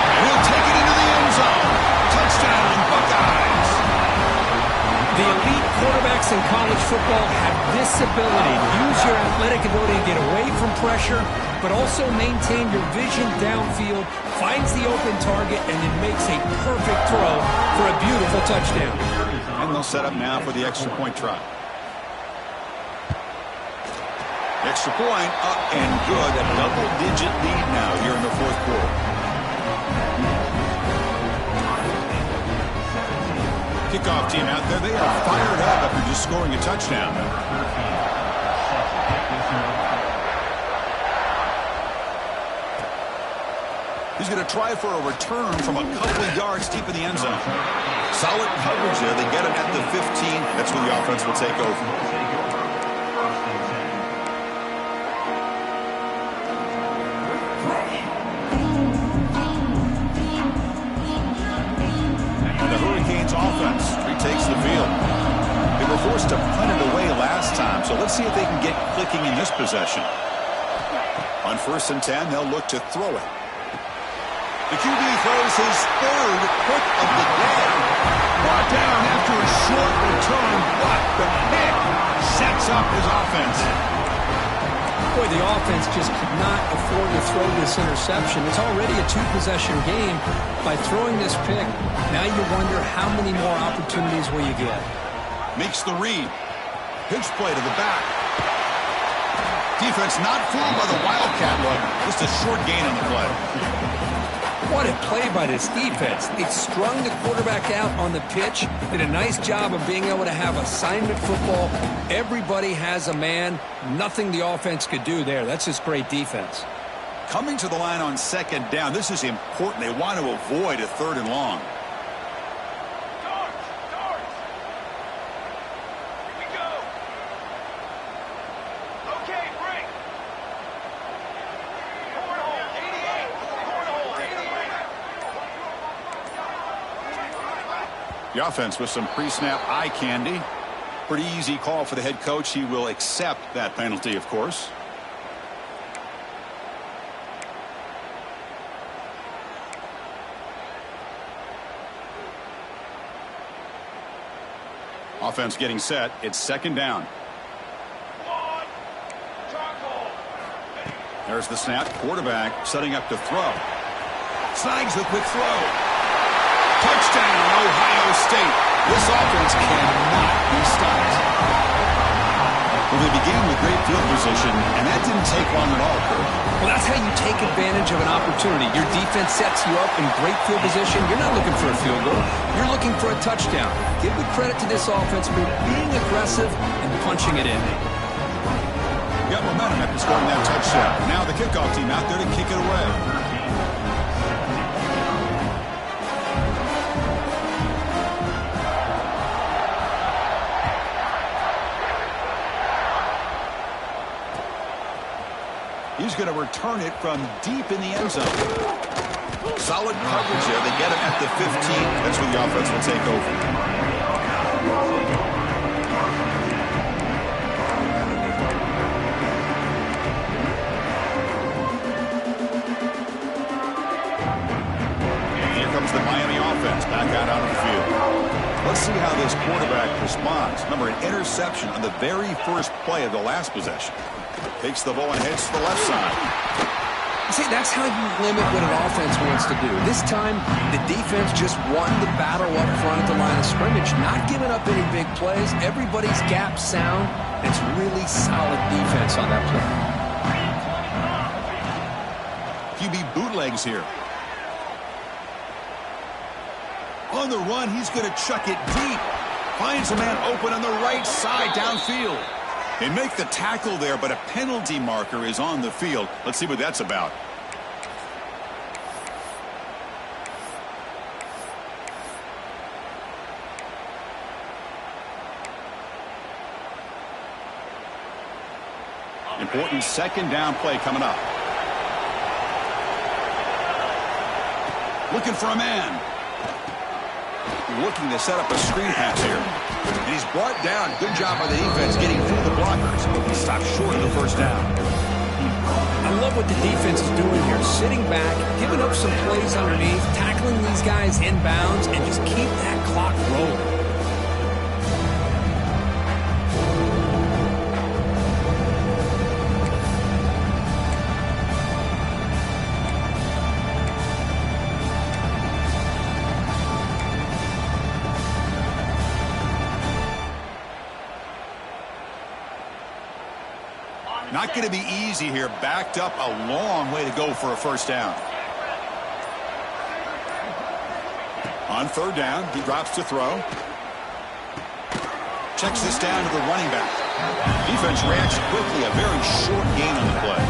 And he'll take it into the end zone. Touchdown, Buckeyes. The elite quarterbacks in college football have this ability to use your athletic ability to get away from pressure, but also maintain your vision downfield, finds the open target, and then makes a perfect throw for a beautiful touchdown. And they'll set up now for the extra point try. Extra point up and good. A double-digit lead now here in the fourth quarter. Kickoff team out there. They are fired up after just scoring a touchdown. He's going to try for a return from a couple of yards deep in the end zone. Solid coverage there. They get him at the 15. That's where the offense will take over. Offense retakes the field. They were forced to punt it away last time, so let's see if they can get clicking in this possession. On 1st and 10, they'll look to throw it. The QB throws his third pick of the day. Brought down after a short return, but the pick sets up his offense. Boy, the offense just could not afford to throw this interception. It's already a 2-possession game. By throwing this pick, now you wonder how many more opportunities will you get. Makes the read. Pitch play to the back. Defense not fooled by the Wildcat look. Just a short gain on the play. What a play by this defense. They strung the quarterback out on the pitch, did a nice job of being able to have assignment football. Everybody has a man. Nothing the offense could do there. That's just great defense. Coming to the line on second down, this is important. They want to avoid a 3rd and long. Here we go. Okay, break. Cornhole, 88. Cornhole, 88. The offense with some pre-snap eye candy. Pretty easy call for the head coach. He will accept that penalty, of course. Offense getting set. It's second down. There's the snap. Quarterback setting up to throw. Snags the quick throw. Touchdown, Ohio State. This offense cannot be stopped. Well, they began with great field position, and that didn't take long at all, Kurt. Well, that's how you take advantage of an opportunity. Your defense sets you up in great field position. You're not looking for a field goal. You're looking for a touchdown. Give the credit to this offense for being aggressive and punching it in. Got momentum after scoring that touchdown. Now the kickoff team out there to kick it away. He's going to return it from deep in the end zone. Solid coverage there. They get him at the 15. That's where the offense will take over. Here comes the Miami offense. offense back out onto the field. Let's see how this quarterback responds. Remember, an interception on the very first play of the last possession. Takes the ball and heads to the left side. See, that's how you limit what an offense wants to do. This time, the defense just won the battle up front at the line of scrimmage, not giving up any big plays. Everybody's gap sound. It's really solid defense on that play. QB bootlegs here. On the run, he's going to chuck it deep. Finds a man open on the right side downfield. They make the tackle there, but a penalty marker is on the field. Let's see what that's about. Important second down play coming up. Looking for a man. Looking to set up a screen pass here. And he's brought down. Good job by the defense getting through the blockers. He stopped short of the first down. I love what the defense is doing here. Sitting back, giving up some plays underneath, tackling these guys in bounds, and just keep that clock rolling. Not going to be easy here. Backed up a long way to go for a first down. On third down, he drops to throw. Checks this down to the running back. Defense reacts quickly. A very short gain on the play.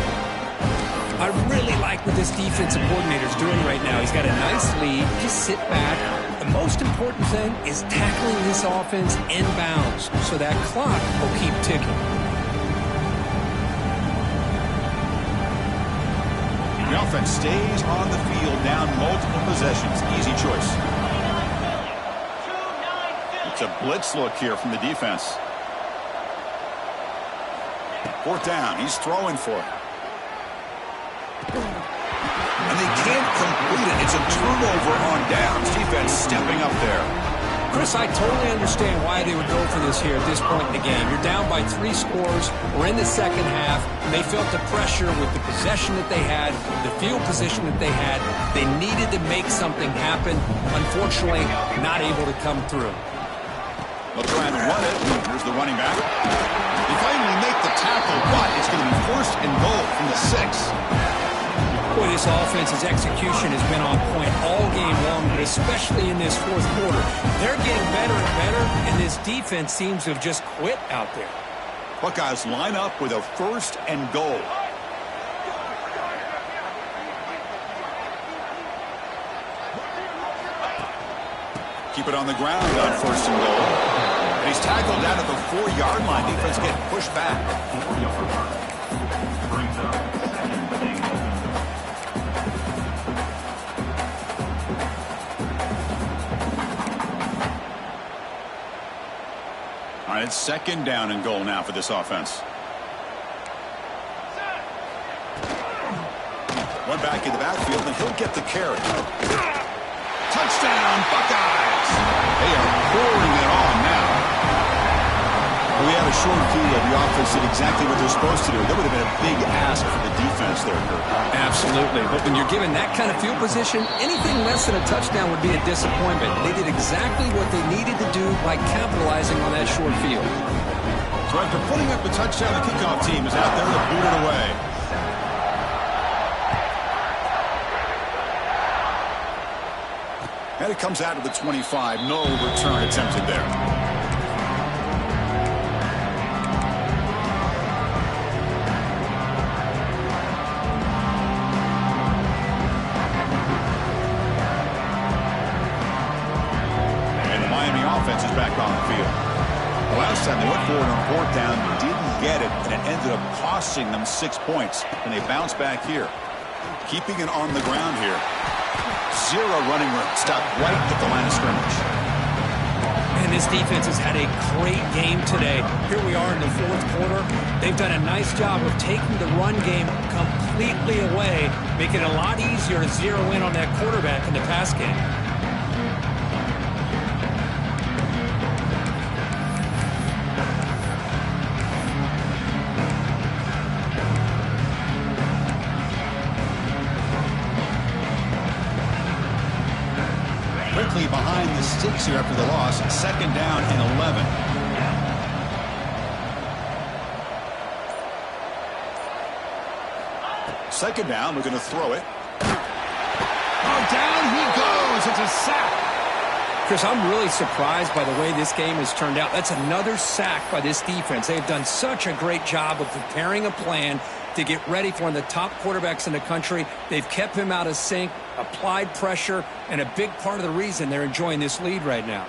I really like what this defensive coordinator is doing right now. He's got a nice lead. Just sit back. The most important thing is tackling this offense in bounds so that clock will keep ticking. The offense stays on the field down multiple possessions. Easy choice. It's a blitz look here from the defense. Fourth down. He's throwing for it. And they can't complete it. It's a turnover on downs. Defense stepping up there. Chris, I totally understand why they would go for this here at this point in the game. You're down by 3 scores. We're in the second half. And they felt the pressure with the possession that they had, the field position that they had. They needed to make something happen. Unfortunately, not able to come through. They'll try and run it. Here's the running back. They finally make the tackle, but it's going to be first and goal from the 6. Boy, this offense's execution has been on point all game long, but especially in this fourth quarter. They're getting better and better, and this defense seems to have just quit out there. Buckeyes line up with a first and goal. Keep it on the ground on first and goal. And he's tackled down at the 4-yard line. Defense getting pushed back. All right, it's second down and goal now for this offense. One back in the backfield, and he'll get the carry. Touchdown, Buckeyes! They are pouring it on now. We had a short view of the offense did exactly what they're supposed to do. That would have been a big ask for the defense there, Kurt. Absolutely. But when you're given that kind of field position, anything less than a touchdown would be a disappointment. They did exactly what they needed to do by capitalizing on that short field. So after putting up the touchdown, the kickoff team is out there to boot it away. And it comes out of the 25. No return attempted there. Is back on the field. The last time they went forward on fourth down, didn't get it, and it ended up costing them 6 points. And they bounce back here. Keeping it on the ground here. 0 running room. Stopped right at the line of scrimmage. And this defense has had a great game today. Here we are in the fourth quarter. They've done a nice job of taking the run game completely away, making it a lot easier to zero in on that quarterback in the pass game. quickly behind the sticks here after the loss. 2nd down and 11. Second down, we're going to throw it. Oh, down he goes. It's a sack. Chris, I'm really surprised by the way this game has turned out. That's another sack by this defense. They've done such a great job of preparing a plan to get ready for one of the top quarterbacks in the country. They've kept him out of sync, applied pressure, and a big part of the reason they're enjoying this lead right now.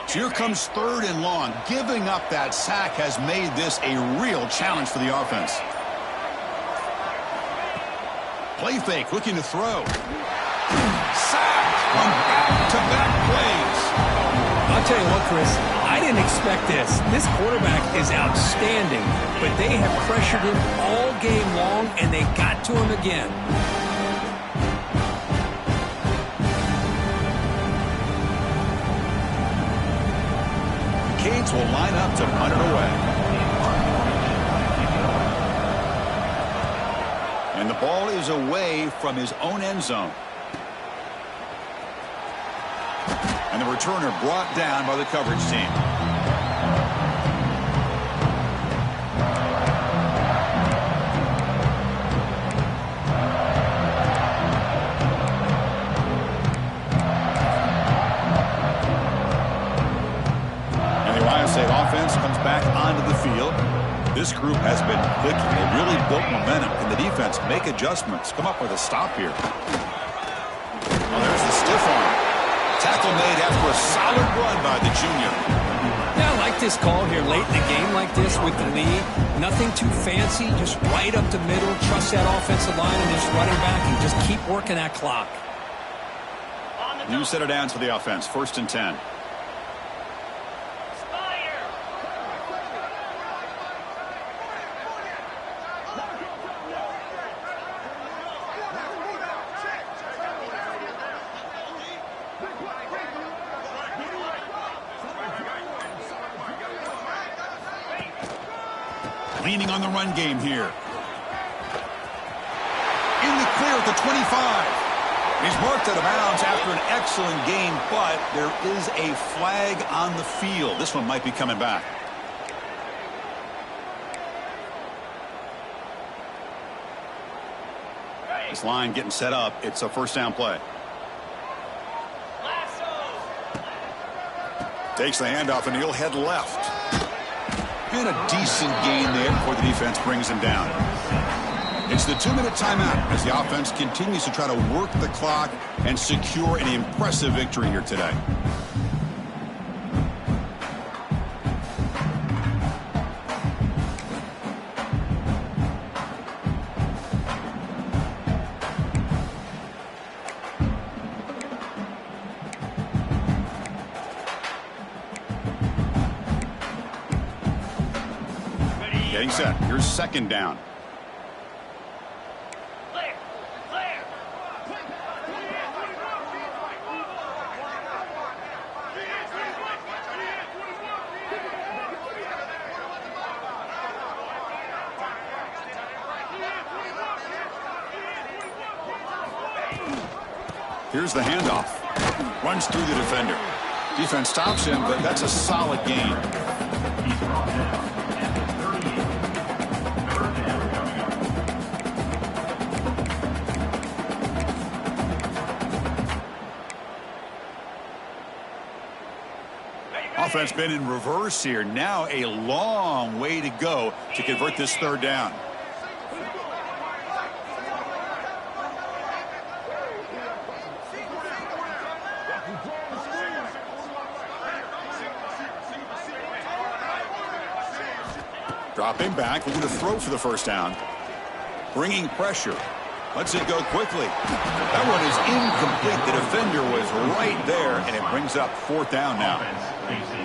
Here comes 3rd and long. Giving up that sack has made this a real challenge for the offense. Play fake, looking to throw. Sacked on back-to-back plays. I'll tell you what, Chris, I didn't expect this. This quarterback is outstanding, but they have pressured him all game long, and they got to him again. Canes will line up to punt it away. And the ball is away from his own end zone. And the returner brought down by the coverage team. Offense comes back onto the field. This group has been clicking. They really built momentum. Can the defense make adjustments? Come up with a stop here. Oh, there's the stiff arm. Tackle made after a solid run by the junior. Yeah, I like this call here late in the game like this with the lead. Nothing too fancy, just right up the middle. Trust that offensive line and just running back and just keep working that clock. New set of downs for the offense. 1st and 10. Leaning on the run game here. In the clear at the 25. He's marked out of bounds after an excellent game, but there is a flag on the field. This one might be coming back. This line getting set up. It's a 1st down play. Takes the handoff and he'll head left. And a decent gain there before the defense brings him down. It's the 2-minute timeout as the offense continues to try to work the clock and secure an impressive victory here today. Getting set. Here's 2nd down. Here's the handoff. Runs through the defender. Defense stops him, but that's a solid gain. Offense been in reverse here. Now a long way to go to convert this 3rd down. Dropping back, looking to throw for the 1st down. Bringing pressure. Lets it go quickly. That one is incomplete. The defender was right there, and it brings up 4th down now.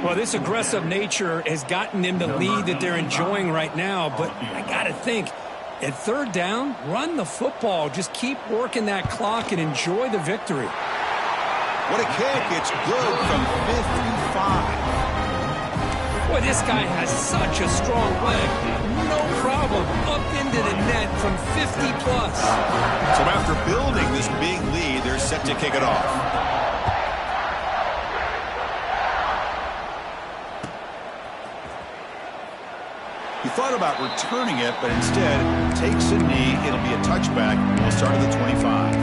Well, this aggressive nature has gotten them the lead that they're enjoying right now, but I got to think, at 3rd down, run the football. Just keep working that clock and enjoy the victory. What a kick. It's good from 55. Boy, this guy has such a strong leg. No problem. Up into the net from 50+. So after building this big lead, they're set to kick it off. He thought about returning it, but instead takes a knee. It'll be a touchback. We'll start at the 25.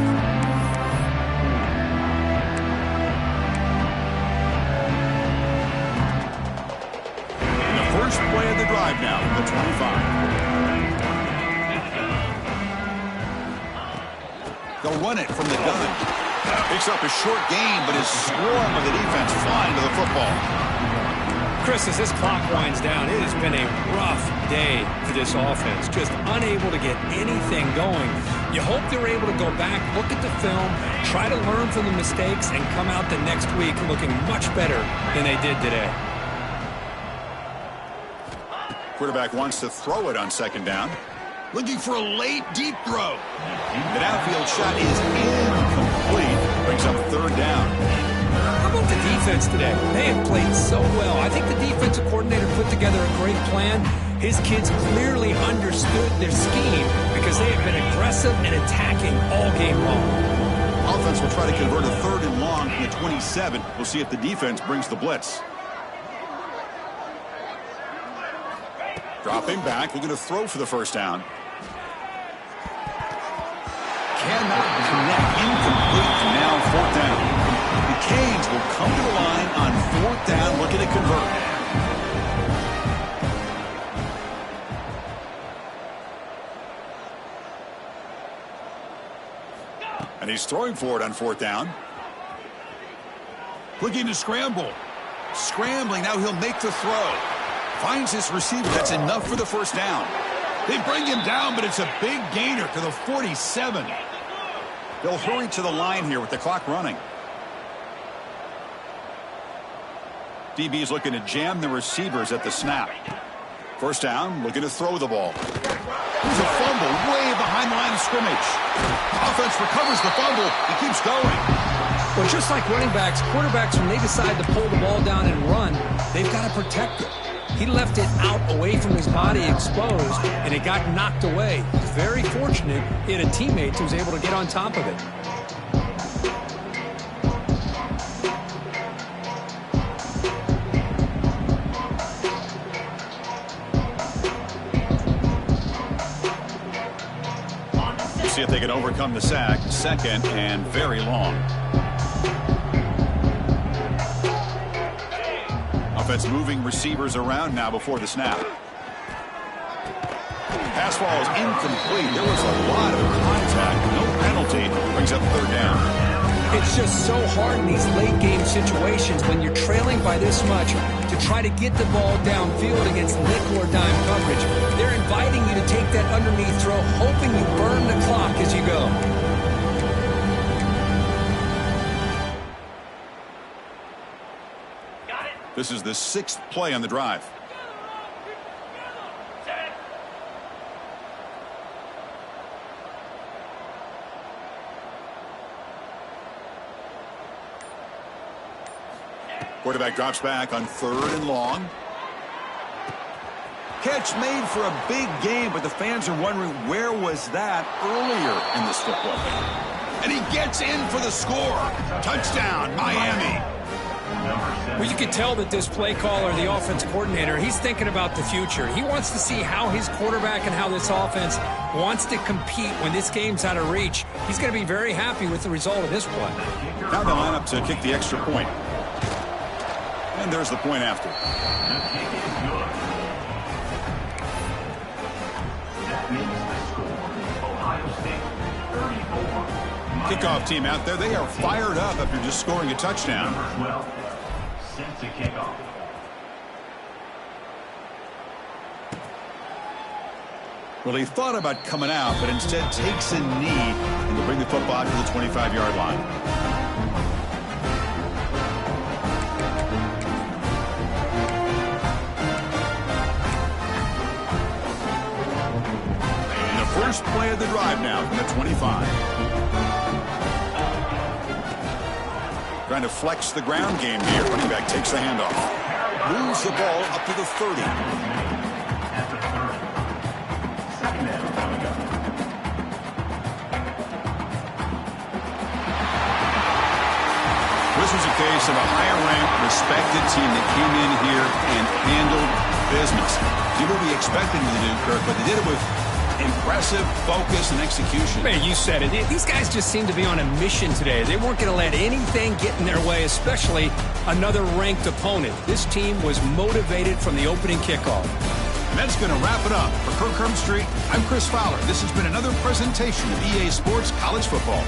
First play of the drive now from the 25. They'll run it from the gun. Picks up a short gain, but his swarm of the defense flying to the football. Chris, as this clock winds down, it has been a rough day for this offense. Just unable to get anything going. You hope they're able to go back, look at the film, try to learn from the mistakes, and come out the next week looking much better than they did today. Quarterback wants to throw it on second down. Looking for a late, deep throw. The downfield shot is incomplete. Brings up third down. How about the defense today? They have played so well. I think the defensive coordinator put together a great plan. His kids clearly understood their scheme because they have been aggressive and attacking all game long. Offense will try to convert a third and long from the 27. We'll see if the defense brings the blitz. Dropping back, looking to throw for the first down. Cannot connect, incomplete, and now fourth down. The Canes will come to the line on fourth down, looking to convert. And he's throwing for it on fourth down. Looking to scramble. Scrambling, now he'll make the throw. Finds his receiver. That's enough for the first down. They bring him down, but it's a big gainer to the 47. They'll hurry to the line here with the clock running. DB's looking to jam the receivers at the snap. First down, looking to throw the ball. There's a fumble way behind the line of scrimmage. Offense recovers the fumble. He keeps going. Well, just like running backs, quarterbacks, when they decide to pull the ball down and run, they've got to protect it. He left it out away from his body exposed, and it got knocked away. He's very fortunate he had a teammate who was able to get on top of it. We'll see if they can overcome the sack. Second and very long. Offense moving receivers around now before the snap. Pass ball is incomplete. There was a lot of contact. No penalty. Brings up third down. It's just so hard in these late game situations when you're trailing by this much to try to get the ball downfield against nickel or dime coverage. They're inviting you to take that underneath throw, hoping you burn the clock as you go. This is the sixth play on the drive. Quarterback drops back on third and long. Catch made for a big game, but the fans are wondering where was that earlier in this football game. And he gets in for the score. Touchdown, Miami. Well, you can tell that this play caller, the offense coordinator, he's thinking about the future. He wants to see how his quarterback and how this offense wants to compete when this game's out of reach. He's going to be very happy with the result of this play. Now they line up to kick the extra point. And there's the point after. Kickoff team out there, they are fired up after just scoring a touchdown. Well, he thought about coming out, but instead takes a knee and will bring the football to the 25-yard line. And the first play of the drive now from the 25. Trying to flex the ground game here. Running back takes the handoff. moves the ball up to the 30. This was a case of a higher-ranked, respected team that came in here and handled business. Did what we expected them to do, Kirk, but they did it with impressive focus and execution. Man, you said it. These guys just seem to be on a mission today. They weren't going to let anything get in their way, especially another ranked opponent. This team was motivated from the opening kickoff. And that's going to wrap it up. For Kirk Street, I'm Chris Fowler. This has been another presentation of EA Sports College Football.